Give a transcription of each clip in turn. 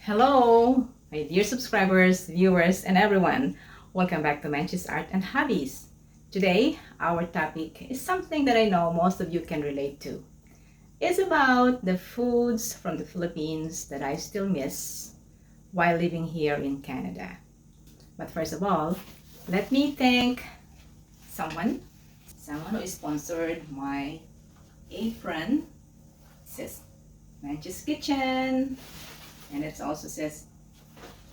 Hello, my dear subscribers, viewers, and everyone. Welcome back to Manchi's Art and Hobbies. Today, our topic is something that I know most of you can relate to. It's about the foods from the Philippines that I still miss while living here in Canada. But first of all, let me thank someone who sponsored my apron. It says Manchi's Kitchen. And it also says,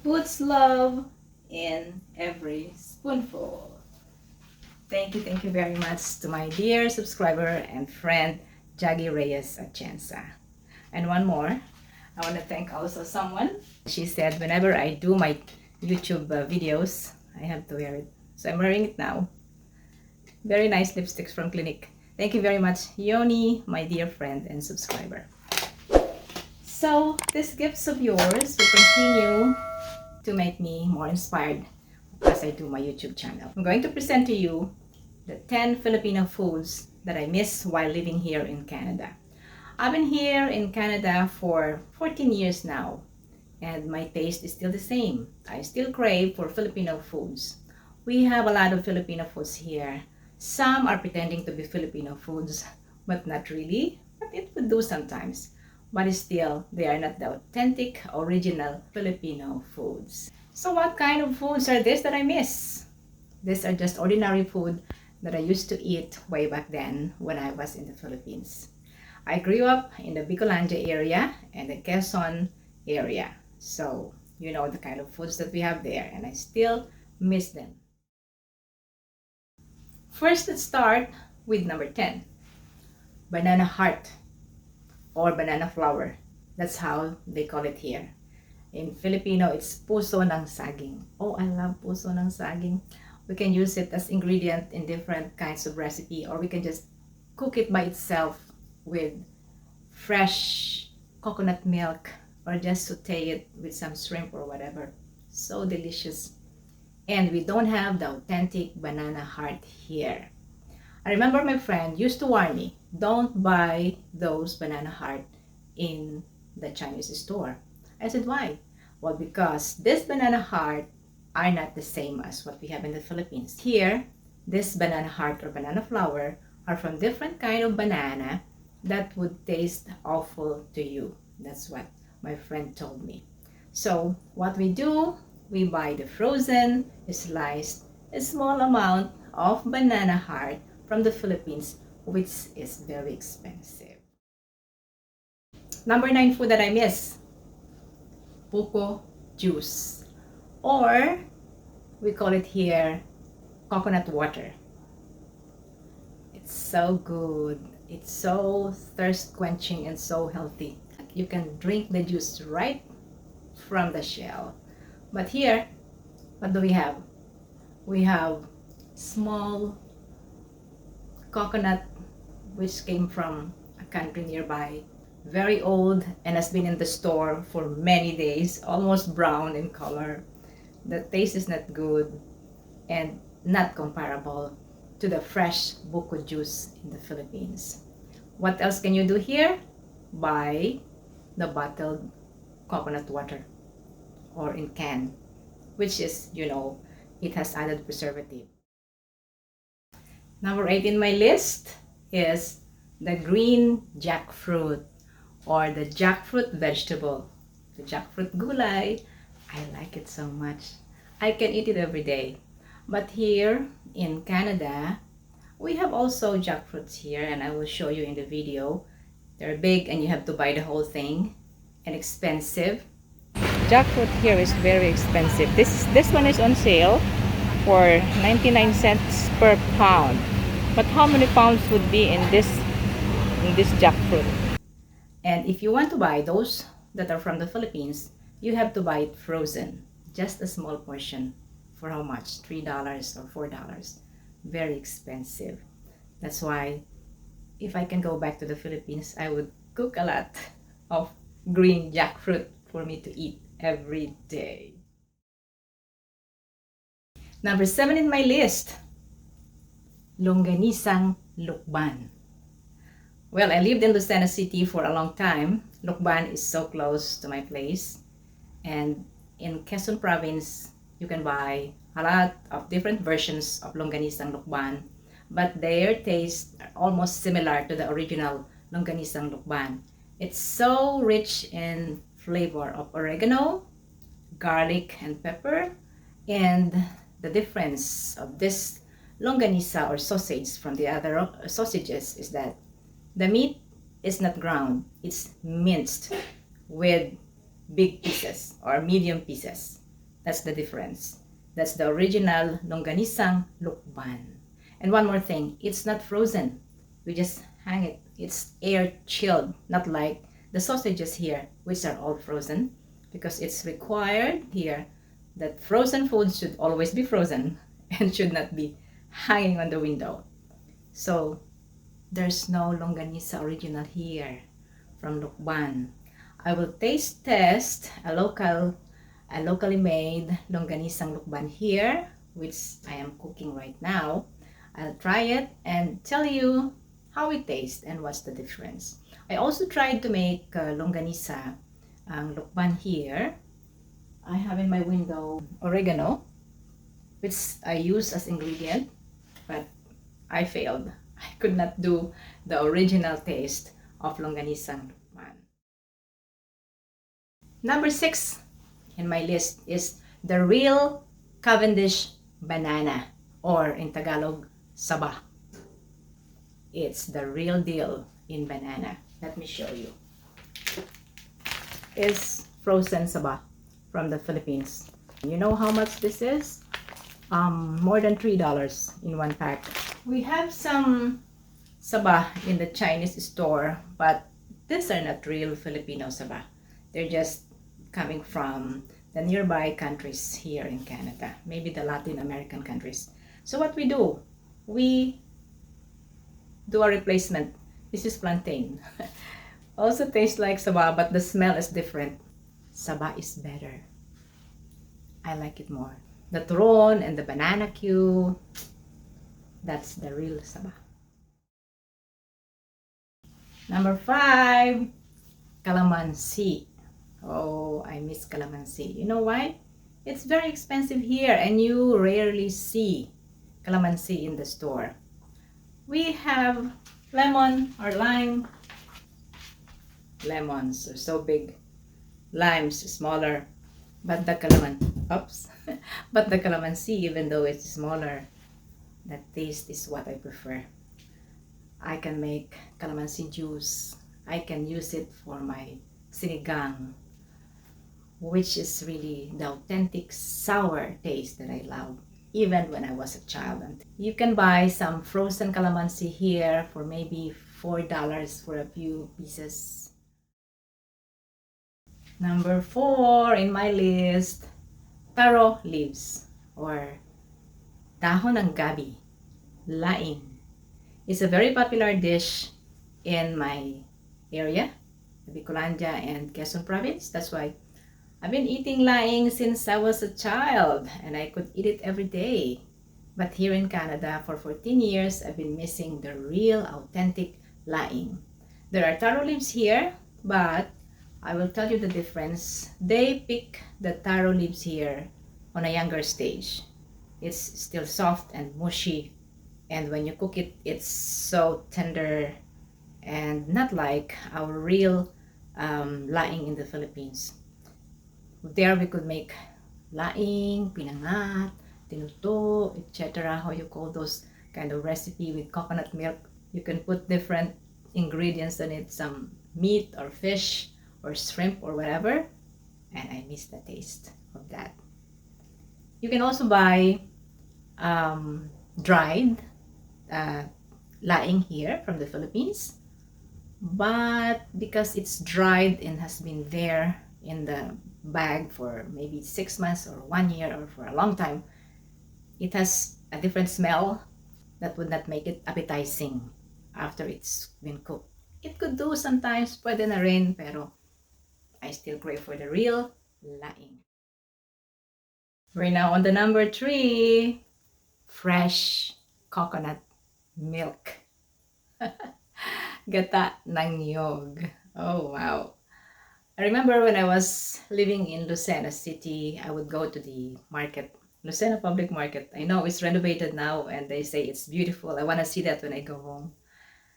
puts love in every spoonful. Thank you very much to my dear subscriber and friend, Jaggy Reyes Atienza. And one more, I want to thank also someone. She said whenever I do my YouTube videos, I have to wear it. So I'm wearing it now. Very nice lipsticks from Clinique. Thank you very much, Yoni, my dear friend and subscriber. So, these gifts of yours will continue to make me more inspired as I do my YouTube channel. I'm going to present to you the 10 Filipino foods that I miss while living here in Canada. I've been here in Canada for 14 years now, and my taste is still the same. I still crave for Filipino foods. We have a lot of Filipino foods here. Some are pretending to be Filipino foods, but not really, but it would do sometimes. But still, they are not the authentic, original Filipino foods. So what kind of foods are these that I miss? These are just ordinary food that I used to eat way back then when I was in the Philippines. I grew up in the Bicolanja area and the Quezon area. So, you know the kind of foods that we have there, and I still miss them. First, let's start with number 10. Banana heart. Or banana flower. That's how they call it here. In Filipino, it's puso ng saging. Oh, I love puso ng saging. We can use it as ingredient in different kinds of recipe, or we can just cook it by itself with fresh coconut milk, or just saute it with some shrimp or whatever. So delicious. And we don't have the authentic banana heart here. I remember my friend used to warn me, don't buy those banana heart in the Chinese store. I said, why? Well, because this banana heart are not the same as what we have in the Philippines. Here, this banana heart or banana flower are from different kind of banana that would taste awful to you. That's what my friend told me. So what we do, we buy the frozen, sliced, a small amount of banana heart from the Philippines, which is very expensive. Number 9 food that I miss, buko juice, or we call it here coconut water. It's so good. It's so thirst quenching and so healthy. You can drink the juice right from the shell. But here, what do we have? We have small coconut which came from a country nearby, very old and has been in the store for many days, almost brown in color. The taste is not good and not comparable to the fresh buko juice in the Philippines. What else can you do here? Buy the bottled coconut water or in can, which is, you know, it has added preservative. Number 8 in my list is the green jackfruit or the jackfruit vegetable. The jackfruit gulay, I like it so much. I can eat it every day. But here in Canada, we have also jackfruits here, and I will show you in the video. They're big and you have to buy the whole thing, and expensive. Jackfruit here is very expensive. This one is on sale for 99 cents per pound. But how many pounds would be in this jackfruit? And if you want to buy those that are from the Philippines, you have to buy it frozen. Just a small portion. For how much? $3 or $4. Very expensive. That's why if I can go back to the Philippines, I would cook a lot of green jackfruit for me to eat every day. Number 7 in my list, longganisang Lucban. Well, I lived in Lucena City for a long time. Lucban is so close to my place. And in Quezon province, you can buy a lot of different versions of longganisang Lucban, but their taste are almost similar to the original longganisang Lucban. It's so rich in flavor of oregano, garlic, and pepper. And the difference of this longanisa or sausage from the other sausages is that the meat is not ground, it's minced with big pieces or medium pieces. That's the difference. That's the original longganisang Lucban. And one more thing, it's not frozen. We just hang it. It's air chilled, not like the sausages here, which are all frozen, because it's required here that frozen foods should always be frozen and should not be hanging on the window. So there's no longanisa original here from Lucban. I will taste test a locally made longganisang Lucban here, which I am cooking right now. I'll try it and tell you how it tastes and what's the difference. I also tried to make longanisa Lucban here. I have in my window oregano, which I use as ingredient, but I failed. I could not do the original taste of longganisang Lucban. Number 6 in my list is the real Cavendish banana, or in Tagalog, Saba. It's the real deal in banana. Let me show you. It's frozen Saba from the Philippines. You know how much this is? More than $3 in one pack. We have some Saba in the Chinese store, but these are not real Filipino Saba. They're just coming from the nearby countries here in Canada, maybe the Latin American countries. So what we do a replacement. This is plantain. Also tastes like Saba, but the smell is different. Saba is better. I like it more. The turon and the banana Q, that's the real Saba. Number 5, Calamansi. Oh, I miss Calamansi. You know why? It's very expensive here and you rarely see Calamansi in the store. We have lemon or lime. Lemons are so big. Limes smaller. But the but the Calamansi, even though it's smaller, the taste is what I prefer. I can make Calamansi juice. I can use it for my sinigang, which is really the authentic sour taste that I love, even when I was a child. You can buy some frozen calamansi here for maybe $4 for a few pieces. Number 4 in my list, taro leaves or dahon ng gabi, laing. It's a very popular dish in my area, Bicolandia and Quezon province. That's why I've been eating laing since I was a child and I could eat it every day. But here in Canada for 14 years, I've been missing the real authentic laing. There are taro leaves here, but I will tell you the difference. They pick the taro leaves here on a younger stage. It's still soft and mushy, and when you cook it, it's so tender and not like our real laing in the Philippines. There we could make laing, pinangat, tinuto, etc. How you call those kind of recipe with coconut milk. You can put different ingredients in it, some meat or fish or shrimp or whatever, and I miss the taste of that. You can also buy dried laing here from the Philippines, but because it's dried and has been there in the bag for maybe 6 months or 1 year or for a long time, it has a different smell that would not make it appetizing after it's been cooked. It could do sometimes, pwede na rin, pero I still crave for the real laing. We're now on the number 3, fresh coconut milk. Gata ng niyog. Oh, wow. I remember when I was living in Lucena City, I would go to the market, Lucena Public Market. I know it's renovated now and they say it's beautiful. I want to see that when I go home.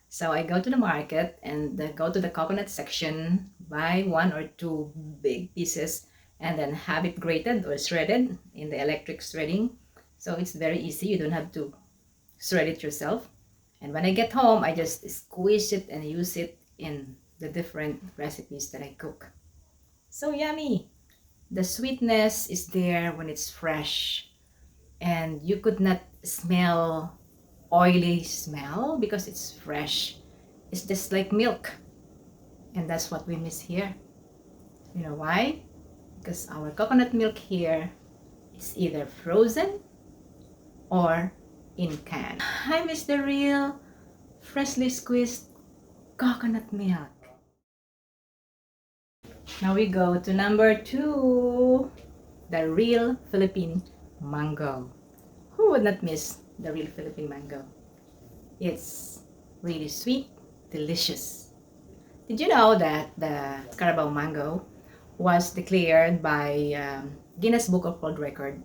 So I go to the market and go to the coconut section, buy one or two big pieces, and then have it grated or shredded in the electric shredding. So it's very easy. You don't have to shred it yourself. And when I get home, I just squeeze it and use it in the different recipes that I cook. So yummy! The sweetness is there when it's fresh, and you could not smell oily smell because it's fresh. It's just like milk, and that's what we miss here. You know why? Because our coconut milk here is either frozen or in can. I miss the real freshly squeezed coconut milk. Now we go to number 2, the real Philippine mango. Who would not miss the real Philippine mango? It's really sweet, delicious. Did you know that the Carabao mango was declared by Guinness Book of World Record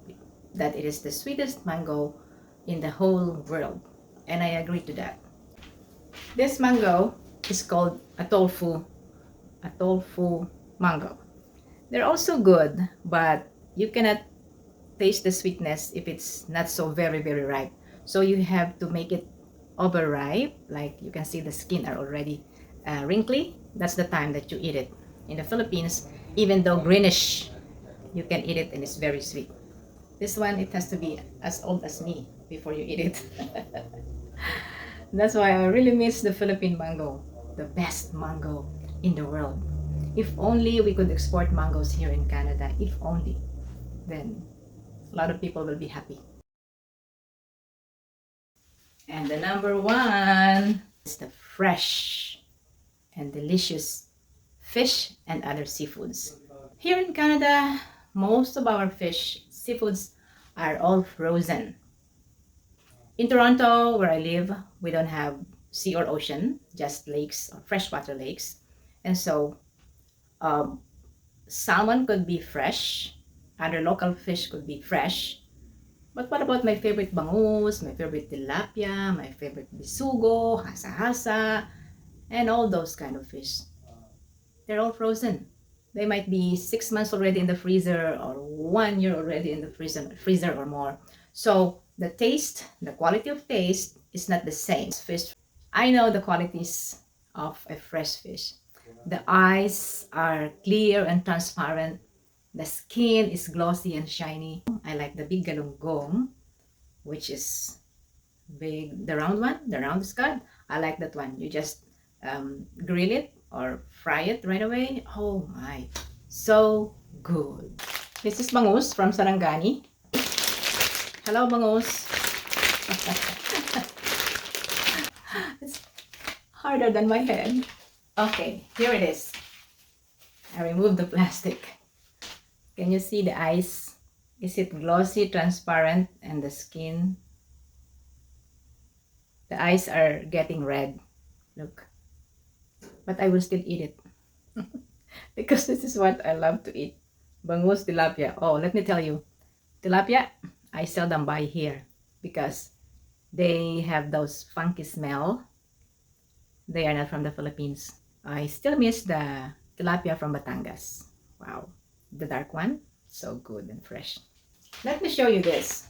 that it is the sweetest mango in the whole world? And I agree to that. This mango is called a tofu mango. They're also good, but you cannot taste the sweetness if it's not so very ripe. So you have to make it overripe. Like you can see the skin are already wrinkly. That's the time that you eat it. In the Philippines, even though greenish, you can eat it and it's very sweet. This one, it has to be as old as me before you eat it. That's why I really miss the Philippine mango, the best mango in the world. If only we could export mangoes here in Canada, if only, then a lot of people will be happy. And the number 1 is the fresh and delicious fish and other seafoods. Here in Canada, most of our seafoods are all frozen. In Toronto, where I live, we don't have sea or ocean, just lakes or freshwater lakes. And so salmon could be fresh, other local fish could be fresh. But what about my favorite bangus, my favorite tilapia, my favorite bisugo, hasa-hasa, and all those kind of fish? They're all frozen. They might be 6 months already in the freezer or 1 year already in the freezer or more. So the taste, the quality of taste is not the same. Fish, I know the qualities of a fresh fish. The eyes are clear and transparent. The skin is glossy and shiny. I like the big galunggong, which is big, the round one, the round scud. I like that one. You just grill it or fry it right away. Oh my, so good. This is bangus from Sarangani. Hello, bangus. It's harder than my head. Okay, here it is. I removed the plastic. Can you see the eyes? Is it glossy, transparent, and the skin? The eyes are getting red. Look. But I will still eat it. Because this is what I love to eat. Bangus tilapia. Oh, let me tell you. Tilapia, I seldom buy here because they have those funky smell. They are not from the Philippines. I still miss the tilapia from Batangas. Wow. The dark one, so good and fresh. Let me show you this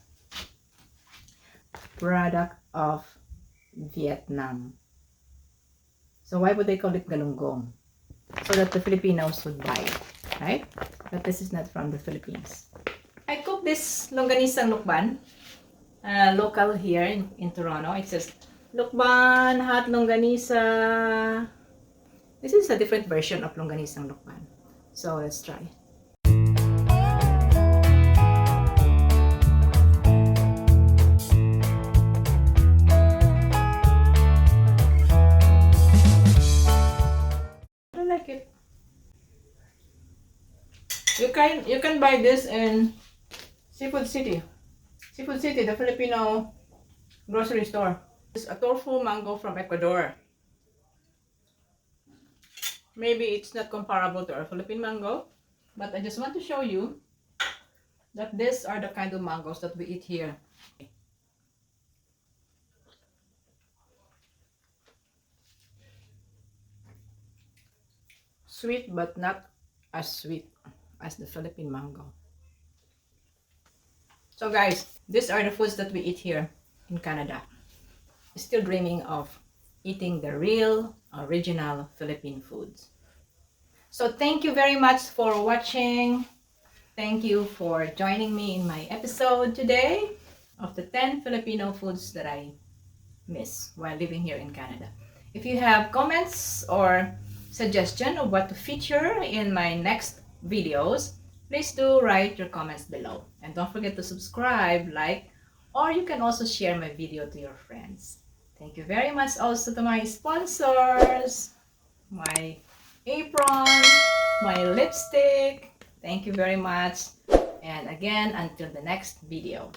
product of Vietnam. So why would they call it galunggong? So that the Filipinos would buy, right? But this is not from the Philippines. I cook this longganisang Lucban, local here in Toronto. It says Lucban hot longanisa. This is a different version of longganisang Lucban. So let's try. You can buy this in Seafood City, the Filipino grocery store. It's a tofu mango from Ecuador. Maybe it's not comparable to our Philippine mango, but I just want to show you that these are the kind of mangoes that we eat here. Sweet, but not as sweet as the Philippine mango. So guys, these are the foods that we eat here in Canada. Still dreaming of eating the real, original Philippine foods. So thank you very much for watching. Thank you for joining me in my episode today of the 10 Filipino foods that I miss while living here in Canada. If you have comments or suggestion of what to feature in my next videos, please do write your comments below. And don't forget to subscribe, like, or you can also share my video to your friends. Thank you very much also to my sponsors, my apron, my lipstick. Thank you very much. And again, until the next video.